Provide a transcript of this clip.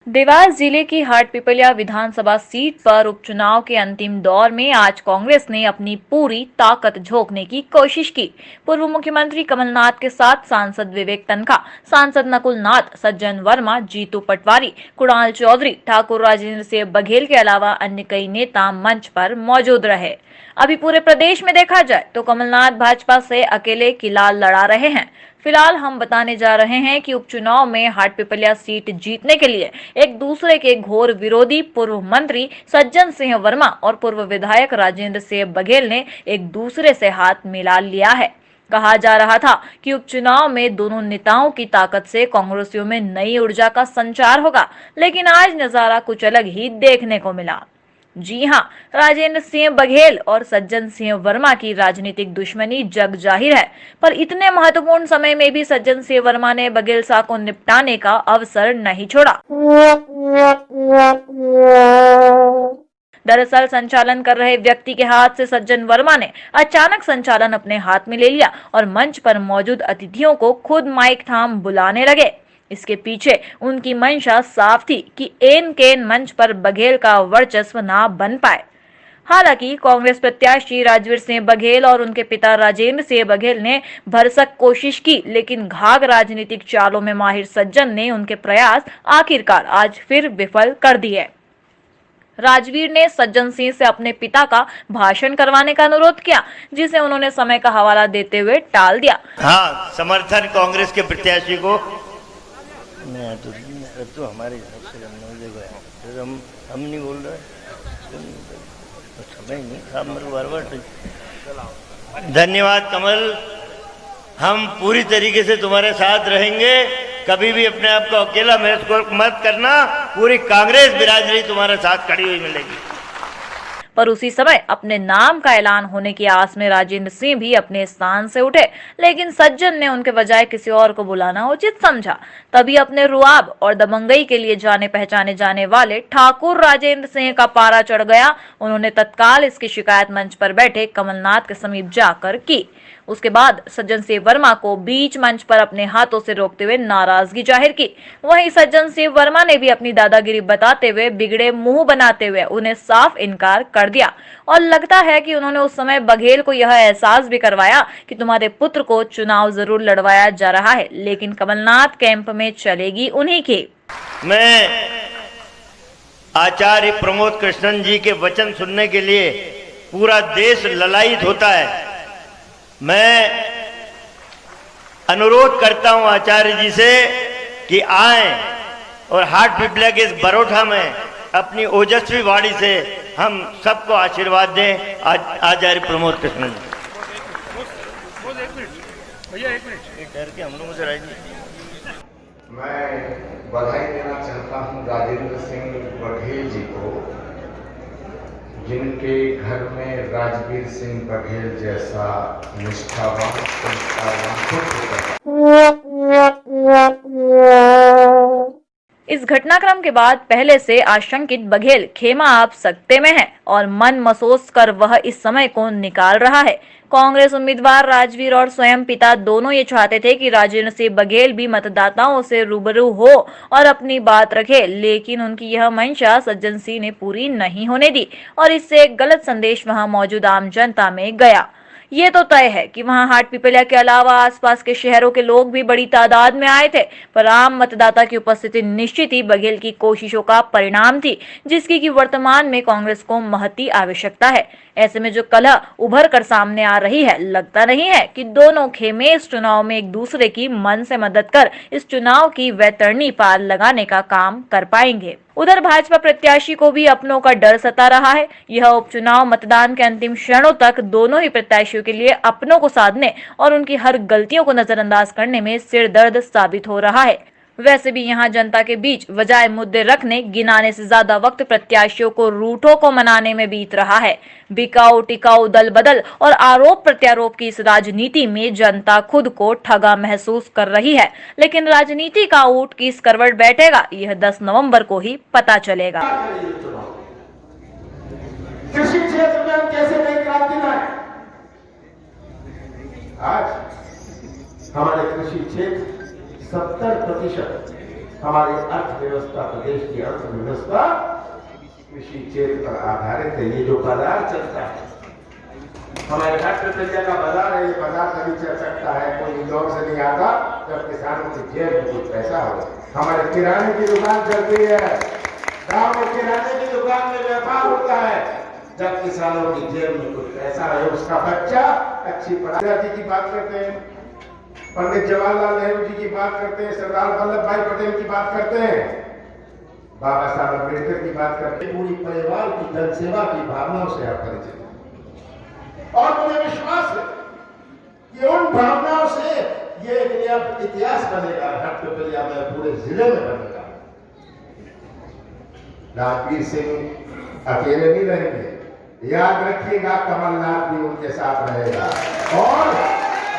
देवास जिले की हाटपिपलिया विधानसभा सीट पर उपचुनाव के अंतिम दौर में आज कांग्रेस ने अपनी पूरी ताकत झोंकने की कोशिश की। पूर्व मुख्यमंत्री कमलनाथ के साथ सांसद विवेक तनखा, सांसद नकुल नाथ, सज्जन वर्मा, जीतू पटवारी, कुणाल चौधरी, ठाकुर राजेंद्र सिंह बघेल के अलावा अन्य कई नेता मंच पर मौजूद रहे। अभी पूरे प्रदेश में देखा जाए तो कमलनाथ भाजपा से अकेले किला लड़ा रहे हैं। फिलहाल हम बताने जा रहे हैं कि उपचुनाव में हाटपिपलिया सीट जीतने के लिए एक दूसरे के घोर विरोधी पूर्व मंत्री सज्जन सिंह वर्मा और पूर्व विधायक राजेंद्र सिंह बघेल ने एक दूसरे से हाथ मिला लिया है। कहा जा रहा था कि उपचुनाव में दोनों नेताओं की ताकत से कांग्रेसियों में नई ऊर्जा का संचार होगा, लेकिन आज नजारा कुछ अलग ही देखने को मिला। जी हां, राजेंद्र सिंह बघेल और सज्जन सिंह वर्मा की राजनीतिक दुश्मनी जग जाहिर है, पर इतने महत्वपूर्ण समय में भी सज्जन सिंह वर्मा ने बघेल साहब को निपटाने का अवसर नहीं छोड़ा। दरअसल संचालन कर रहे व्यक्ति के हाथ से सज्जन वर्मा ने अचानक संचालन अपने हाथ में ले लिया और मंच पर मौजूद अतिथियों को खुद माइक थाम बुलाने लगे। इसके पीछे उनकी मंशा साफ थी कि एन केन मंच पर बघेल का वर्चस्व ना बन पाए। हालांकि कांग्रेस प्रत्याशी राजवीर सिंह बघेल और उनके पिता राजेंद्र सिंह बघेल ने भरसक कोशिश की, लेकिन घाघ राजनीतिक चालों में माहिर सज्जन ने उनके प्रयास आखिरकार आज फिर विफल कर दिए। राजवीर ने सज्जन सिंह से अपने पिता का भाषण करवाने का अनुरोध किया, जिसे उन्होंने समय का हवाला देते हुए टाल दिया। हाँ, समर्थन कांग्रेस के प्रत्याशी को तो हमारे हम नहीं बोल रहे, समय नहीं, बार धन्यवाद कमल, हम पूरी तरीके से तुम्हारे साथ रहेंगे। कभी भी अपने आप को अकेला महसूस मत करना, पूरी कांग्रेस बिरादरी तुम्हारे साथ खड़ी हुई मिलेगी। पर उसी समय अपने नाम का ऐलान होने की आस में राजेंद्र सिंह भी अपने स्थान से उठे, लेकिन सज्जन ने उनके बजाय किसी और को बुलाना उचित समझा। तभी अपने रुआब और दबंगई के लिए जाने पहचाने जाने वाले ठाकुर राजेंद्र सिंह का पारा चढ़ गया। उन्होंने तत्काल इसकी शिकायत मंच पर बैठे कमलनाथ के समीप जाकर की। उसके बाद सज्जन सिंह वर्मा को बीच मंच पर अपने हाथों से रोकते हुए नाराजगी जाहिर की। वहीं सज्जन सिंह वर्मा ने भी अपनी दादागिरी बताते हुए बिगड़े मुंह बनाते हुए उन्हें साफ इनकार कर दिया और लगता है कि उन्होंने उस समय बघेल को यह एहसास भी करवाया कि तुम्हारे पुत्र को चुनाव जरूर लड़वाया जा रहा है, लेकिन कमलनाथ कैंप में चलेगी उन्हीं की। मैं आचार्य प्रमोद कृष्णन जी के वचन सुनने के लिए पूरा देश ललायित होता है। मैं अनुरोध करता हूं आचार्य जी से कि आए और हाटपिपलिया के इस बरोठा में अपनी ओजस्वी वाणी से हम सबको आशीर्वाद दें। आचार्य प्रमोद कृष्णन जी। भैया एक मिनट डर के हम लोगों से राजनीति। मैं बधाई देना चाहता हूं राजेंद्र सिंह बघेल जी को, जिनके घर में राजवीर सिंह बघेल जैसा निष्ठावान संस्कारवान इस घटनाक्रम के बाद पहले से आशंकित बघेल खेमा आप सकते में है और मन मसोस कर वह इस समय को निकाल रहा है। कांग्रेस उम्मीदवार राजवीर और स्वयं पिता दोनों ये चाहते थे कि राजेंद्र सिंह बघेल भी मतदाताओं से रूबरू हो और अपनी बात रखे, लेकिन उनकी यह मंशा सज्जन सिंह ने पूरी नहीं होने दी और इससे एक गलत संदेश वहां मौजूद आम जनता में गया। ये तो तय है कि वहां हाटपिपलिया के अलावा आसपास के शहरों के लोग भी बड़ी तादाद में आए थे, पर आम मतदाता की उपस्थिति निश्चित ही बघेल की कोशिशों का परिणाम थी, जिसकी कि वर्तमान में कांग्रेस को महती आवश्यकता है। ऐसे में जो कलह उभर कर सामने आ रही है, लगता नहीं है कि दोनों खेमे इस चुनाव में एक दूसरे की मन से मदद कर इस चुनाव की वैतरणी पार लगाने का काम कर पाएंगे। उधर भाजपा प्रत्याशी को भी अपनों का डर सता रहा है। यह उपचुनाव मतदान के अंतिम क्षणों तक दोनों ही प्रत्याशियों के लिए अपनों को साधने और उनकी हर गलतियों को नजरअंदाज करने में सिर दर्द साबित हो रहा है। वैसे भी यहाँ जनता के बीच बजाय मुद्दे रखने गिनाने से ज्यादा वक्त प्रत्याशियों को रूठों को मनाने में बीत रहा है। बिकाऊ टिकाऊ दल बदल और आरोप प्रत्यारोप की इस राजनीति में जनता खुद को ठगा महसूस कर रही है, लेकिन राजनीति का ऊंट किस करवट बैठेगा यह 10 नवंबर को ही पता चलेगा। कृषि क्षेत्र में हम कैसे नई क्रांति लाए? आज हमारे कृषि क्षेत्र 70% हमारी अर्थव्यवस्था, प्रदेश की अर्थव्यवस्था कृषि क्षेत्र पर आधारित है। ये जो बाजार चलता है, हमारे अर्थव्यवस्था का बाजार है, ये बाजार तभी चल सकता है, कोई इंदौर से नहीं आता जब किसानों की जेब में कुछ पैसा हो। हमारे किराने की दुकान चलती है, गांव में किराने की दुकान में व्यापार होता है जब किसानों की जेब में कुछ पैसा है, उसका बच्चा अच्छी पढ़ाई की बात करते हैं, पंडित जवाहरलाल नेहरू जी की बात करते हैं, सरदार वल्लभ भाई पटेल की बात करते हैं, बाबा साहब अम्बेडकर की बात करते हैं। पूरी परिवार की जनसेवा की भावनाओं से आप परिचित हैं और मुझे विश्वास है कि उन भावनाओं से ये एक नया इतिहास बनेगा, हट्टपलिया में पूरे जिले में बनेगा। राजवीर सिंह अकेले नहीं रहेंगे, याद रखिएगा कमलनाथ भी उनके साथ रहेगा और